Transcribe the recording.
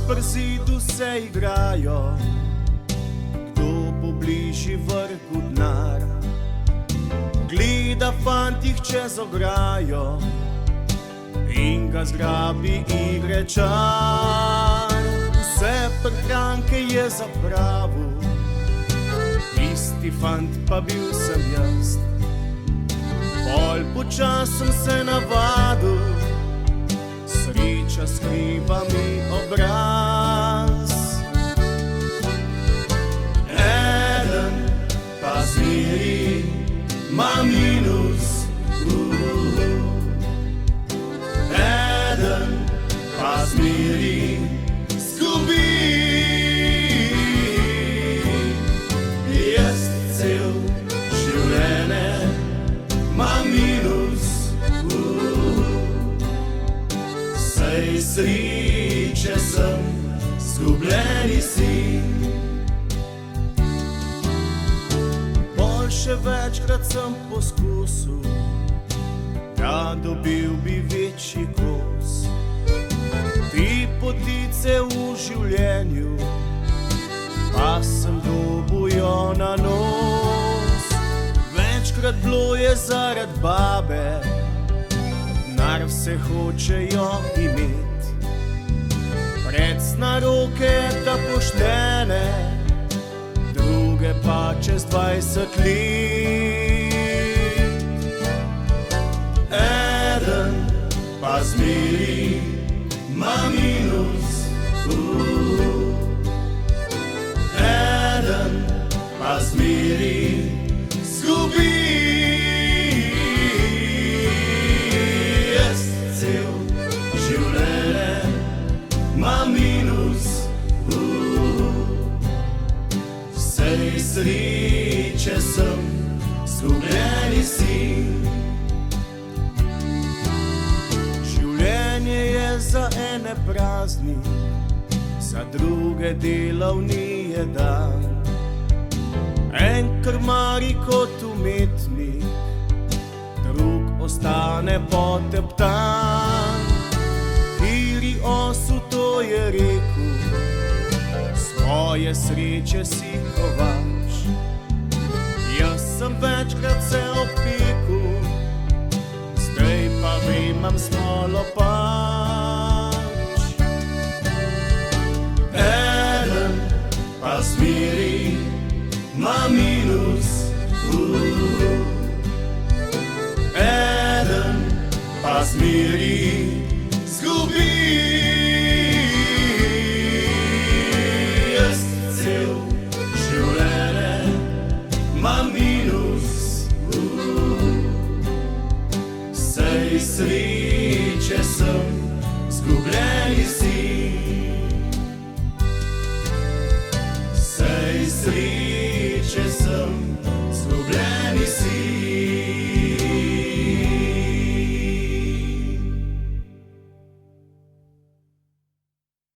pri zidu se igrajo, kdo bo bližji vrhu dnar. Gleda fantih čez ograjo in ga zgrabi igre čar. Vse prihranke je zapravil, isti fant pa bil sem jaz. Pol počas sem se navadil, sreča skriva mi obraz. Eden pa zmeri ima minus, eden pa zmeri zgubi. Jaz cel življenje imam minus, sej sreče sem, zgubljeni si. Pol še večkrat sem poskusil, da dobil bi večji kos. Ti potice v življenju, pa sem dobil na nos. Večkrat bilo je zaradi babe, denar vse hočejo imet. Predsna roke ta poštene, druge pa čez 20 let. Eden pa zmeri ima minus, eden pa zmeri zgubi. Jaz cel življenje imam minus, sej sreče sem, zgubljeni si. Življenje je za ene prazni, za druge delovni je dan. En krmari kot umetnik, drug ostane poteptan. Kiri osu to je rekel, svoje sreče si kovač. Jaz sem večkrat se opekel, zdaj pa vem, imam smolo pač. Eden pa zmeri ima minus, eden pa zmeri zgubi. Jaz cel življenje imam minus, sej sreče sem, zgubljeni si. Sej sreče